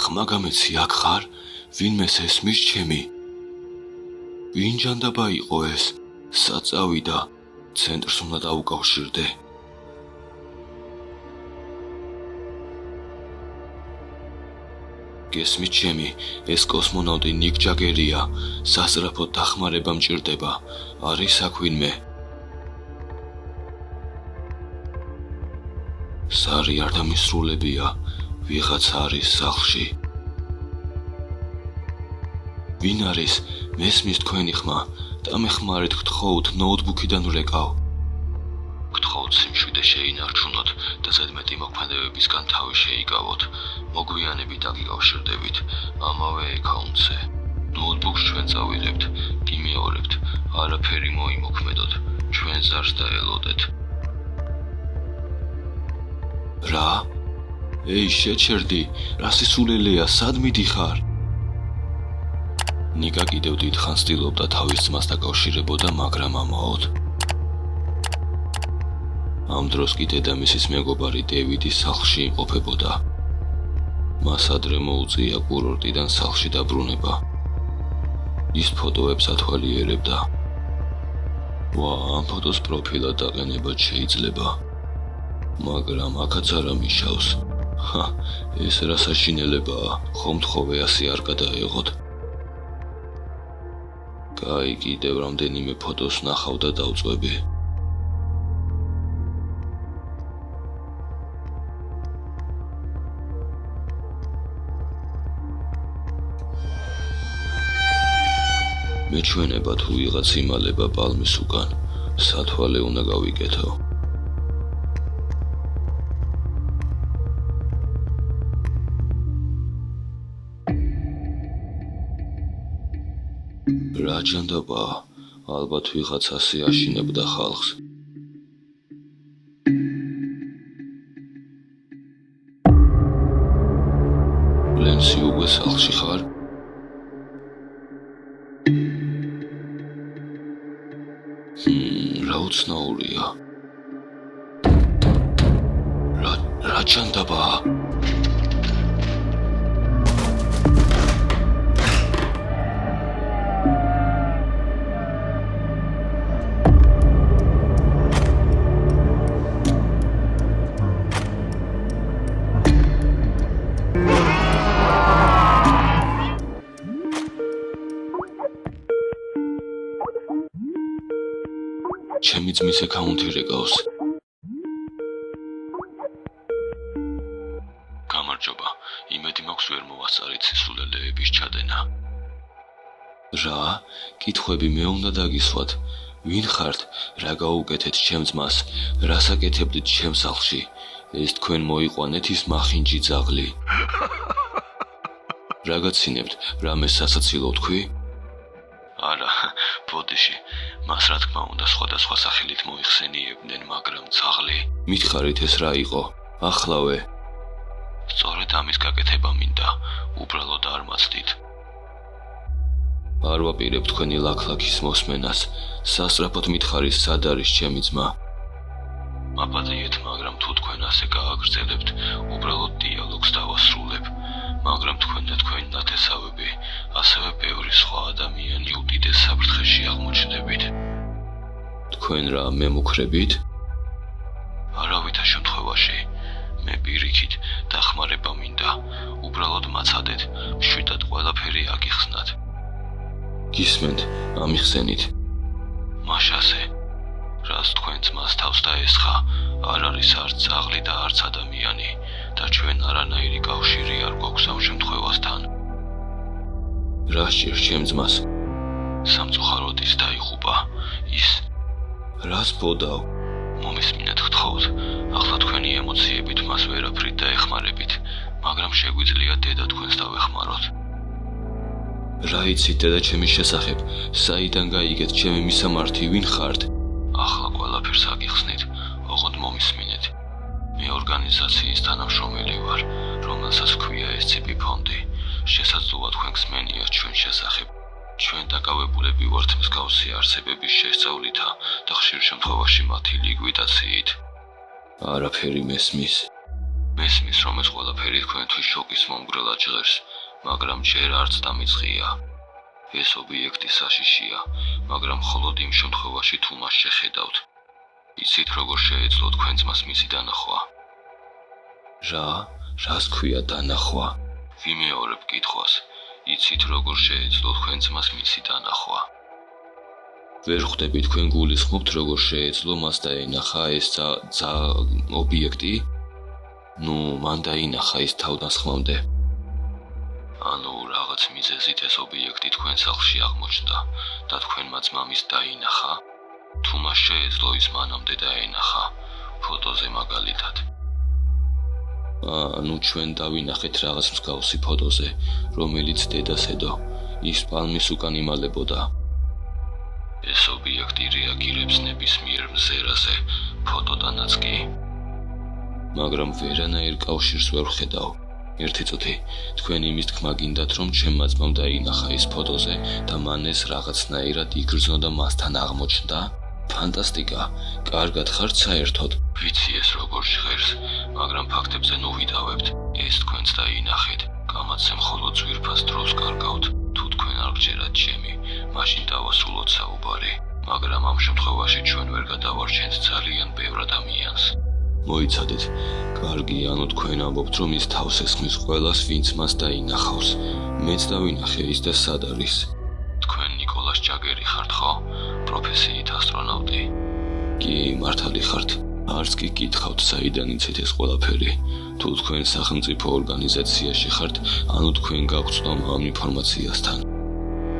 ხმა გამეცი აქ ხარ? ვინმეს ესმის ჩემი? ვინ ჯანდაბა იყო ეს? სად წავიდა? ცენტრს უნდა დაუკავშირდე. გესმით ჩემი, ეს კოსმონავტი ნიკ ჯაგერია. სასწრაფოდ დახმარება მჭირდება. არის აქ ვინმე? სარი არ დამისრულებია. ვიღაცა არის სახლში. ვინ არის? მესმის თქვენი ხმა. დამეხმარეთ, გთხოვთ, ნოუთბუქიდან ვრეკავ. გთხოვთ, სიმშვიდე შეინარჩუნოთ და ზედმეტი მოქმედებებისგან თავი შეიკავოთ. მოგვიანებით დაგიკავშირდებით ამავე აკაუნტზე. ნოუთბუქს ჩვენ წავიღებთ, გიმეორებთ, არაფერი მოიმოქმედოთ, ჩვენ ზარს დაელოდეთ. რა? ეი, შეჩერდი, რა სისულელეა, სად მიდიხარ? ნიკა კიდევ დიდხანს ცდილობდა თავის ძმას დაკავშირებოდა, მაგრამ ამაოდ. ამ დროს კი დედამისის მეგობარი დევიდი სახლში იმყოფებოდა. მას ადრე მოუწია კურორტიდან სახლში დაბრუნება. ის ფოტოებს ათვალიერებდა. ვა, ამ ფოტოს პროფილად დაყენებად შეიძლება. მაგრამ აქაც არ ამიშავს. ეს რა საშინელებაა, ხომ თხოვე ასე არ გადაეღოთ. კაი, კიდევ რამდენიმე ფოტოს ნახავ და დავწვევი. მეჩვენება თუ ვიღაც იმალება პალმის უკან, სათვალე უნდა გავიკეთო. რა ჯანდაბაა, ალბათ ვიღაც ასე აშინებდა ხალხს. ლენსი უკვე სახლში ხარ? რა უცნაურია. რა ჯანდაბაა? ჩემი ძმის აკაუნთი რეკავს. გამარჯობა, იმედი მაქვს ვერ მოვასწარით სისულელეების ჩადენა. რა? კითხვები მე უნდა დაგისვათ. ვინ ხართ? რა გაუკეთეთ ჩემ ძმას? რას აკეთებდით ჩემ სახლში? ეს თქვენ მოიყვანეთ ის მახინჯი ძაღლი. რა გაცინებთ? რამე სასაცილო თქვი? არა, ბოდიში, მას რა თქმა უნდა სხვადასხვა სახელით მოიხსენიებდნენ, მაგრამ ძაღლი. მითხარით ეს რა იყო? ახლავე. სწორედ ამის გაკეთება მინდა, უბრალოდ არ მაცდით. არ ვაპირებ თქვენი ლაქლაქის მოსმენას, სასწრაფოდ მითხარის სად არის ჩემი ძმა. მაპატიეთ, მაგრამ თუ თქვენ ასე გააგრძელებთ, უბრალოდ დიალოგს დავასრულებ. მაგრამ თქვენ და თქვენი ნათესავები, ასევე ბევრი სხვა ადამიანი უდიდეს საფრთხეში აღმოჩნდებით. თქვენ რა მემუქრებით? არავითარ შემთხვევაში. მე პირიქით დახმარება მინდა. უბრალოდ მაცადეთ, მშვიდად ყველაფერი აგიხსნათ. გისმენთ, ამიხსენით. მაშასე, რას თქვენ ძმას თავს დაესხა, არ არის არც ძაღლი და არც ადამიანი. და ჩვენ არანაირი კავშირი არ გვაქვს ამ შემთხვევასთან. რა სჭირს ჩემ ძმას? სამწუხაროდ ის დაიღუპა. ის რას ბოდავ? მომისმინეთ გთხოვთ, ახლა თქვენი ემოციებით მას ვერაფრით დაეხმარებით, მაგრამ შეგვიძლია დედა თქვენს დავეხმაროთ. რა იცით დედა ჩემის შესახებ? საიდან გაიგეთ ჩემი მისამართი, ვინ ხართ? ახლა ყველაფერს აგიხსნით, ოღონდ მომისმინეთ. მე ორგანიზაციის თანამშრომელი ვარ, რომელსაც ჰქვია SCP ფონდი. შესაძლოა თქვენ გსმენიათ ჩვენ შესახებ. ჩვენ დაკავებულები ვართ მსგავსი არსებების შესწავლითა და ხშირ შემთხვევაში მათი ლიკვიდაციით. არაფერი მესმის. მესმის, რომ ეს ყველაფერი თქვენთვის შოკის მომგვრელად ჟღერს, მაგრამ ჯერ არც დამიწყია. ეს ობიექტი საშიშია, მაგრამ მხოლოდ იმ შემთხვევაში, თუ მას შეხედავთ. იცით, როგორ შეეძლო თქვენ ძმას მისი დანახვა? რას ქვია დანახვა? ვიმეორებ კითხვას. იცით, როგორ შეეძლო თქვენ ძმას მისი დანახვა? ვერ ხვდები თქვენ გულისხმობთ, როგორ შეეძლო მას დაენახა ეს ობიექტი? მან დაინახა ის თავდასხმამდე. რაღაც მიზეზით ეს ობიექტი თქვენ სახლში აღმოჩნდა და თქვენმა ძმამის დაინახა? თუ მას შეეძლო ის მანამდე დაენახა, ფოტოზე მაგალითად. ჩვენ დავინახეთ რაღაც მსგავსი ფოტოზე, რომელიც დედას ედო, ის პალმის უკან იმალებოდა. ეს ობიექტი რეაგირებს ნებისმიერ მზერაზე, ფოტოდანაც კი. მაგრამ ვერანაირ კავშირს ვერ ვხედავ. ერთი წუთი, თქვენ იმის თქმა გინდათ, რომ ჩემმა ძმამ დაინახა ის ფოტოზე და მან ეს რაღაცნაირად იგრძნო და მასთან აღმოჩნდა? ფანტასტიკა, კარგად ხართ საერთოდ. ვიცი ეს როგორ ჟღერს, მაგრამ ფაქტებზე ვიდავებთ. ეს თქვენც დაინახეთ, გამაცე მხოლოდ ძვირფას დროს კარგავთ. თუ თქვენ არ გჯერათ ჩემი, მაშინ დავასრულოთ საუბარი. მაგრამ ამ შემთხვევაში ჩვენ ვერ გადავარჩენთ ძალიან ბევრ ადამიანს. მოიცადეთ, კარგი, თქვენ ამბობთ, რომ ის თავს ესხმის ყველას, ვინც მას დაინახავს. მეც დავინახე ის და სად არის? თქვენ ნიკოლას ჯაგერი ხართ, ხო? პროფესიით ასტრონავტი. კი, მართალი ხართ. არც კი გითხავთ, საიდან იცით ეს ყველაფერი. თუ თქვენ სახელმწიფო ორგანიზაციაში ხართ, თქვენ გაქვთ ცნობა ამ ინფორმაციასთან.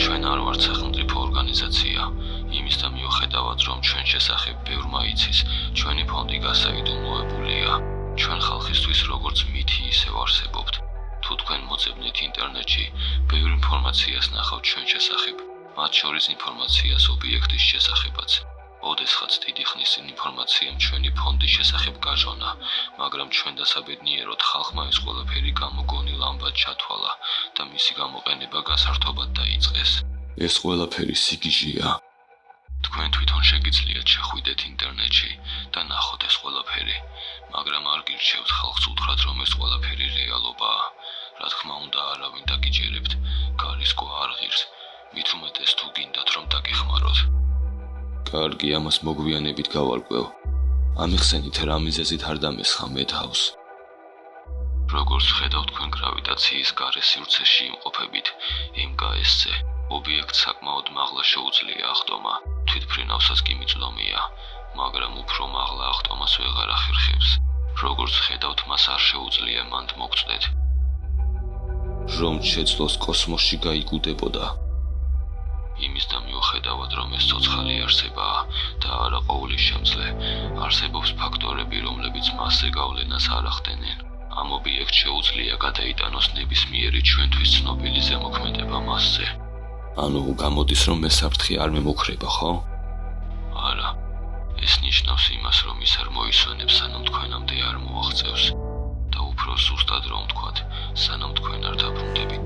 ჩვენ არ ვართ სახელმწიფო ორგანიზაცია. იმის და მიუხედავად, რომ ჩვენ შესახებ ბევრმა იცის, ჩვენი ფონდი გასაიდუმლოებულია. ჩვენ ხალხისთვის როგორც მითი ისევ არსებობთ. თუ თქვენ მოძებნით ინტერნეტში, ბევრ ინფორმაციას ნახავთ ჩვენ შესახებ, მათ შორის ინფორმაციას ობიექტის შესახებაც. ოდესღაც დიდი ხნის წინ ინფორმაციამ ჩვენი ფონდის შესახებ გაჟონა, მაგრამ ჩვენ დასაბედნიეროდ ხალხმა ეს ყველაფერი გამოგონილ ამბად ჩათვალა და მისი გამოყენება გასართობად დაიწყეს. ეს ყველაფერი სიგიჟეა. თქვენ თვითონ შეგიძლიათ შეხვიდეთ ინტერნეტში და ნახოთ ეს ყველაფერი, მაგრამ არ გირჩევთ ხალხს უთხრათ, რომ ეს ყველაფერი რეალობაა. რა თქმა უნდა, არავინ დაგიჯერებთ, გარისკო არ ღირს, მით უმეტეს თუ გინდათ, რომ დაგეხმაროთ. კარგი, ამას მოგვიანებით გავარკვევ. ამიხსენით, რა მიზეზით არ დამესხა მე თავს. როგორც ხედავთ, თქვენ გრავიტაციის გარე სივრცეში იმყოფებით, MKS-ზე, ობიექტს საკმაოდ მაღლა შეუძლია აღტომა. თვითმფრინავსაც კი მიწვდომია, მაგრამ უფრო მაღლა აღტომას ვეღარ ახერხებს. როგორც ხედავთ, მას არ შეუძლია მანდ მოგწდეთ. რომ შეძლოს კოსმოსში გაიგუდებოდა. იმის და მიუხედავად, რომ ეს ცოცხალი არსებაა და არა ყოვლის შემძლე, არსებობს ფაქტორები, რომლებიც მასზე გავლენას არ ახდენენ. ამ ობიექტს შეუძლია გადაიტანოს ნებისმიერი ჩვენთვის ცნობილი ზემოქმედება მასზე. გამოდის, რომ მესაფრთხე არ მემუქრება, ხო? არა. ეს ნიშნავს იმას, რომ ის არ მოისვენებს, სანამ თქვენამდე არ მოაღწევს. და უფრო ზუსტად რომ ვთქვათ, სანამ თქვენ არ დაბრუნდებით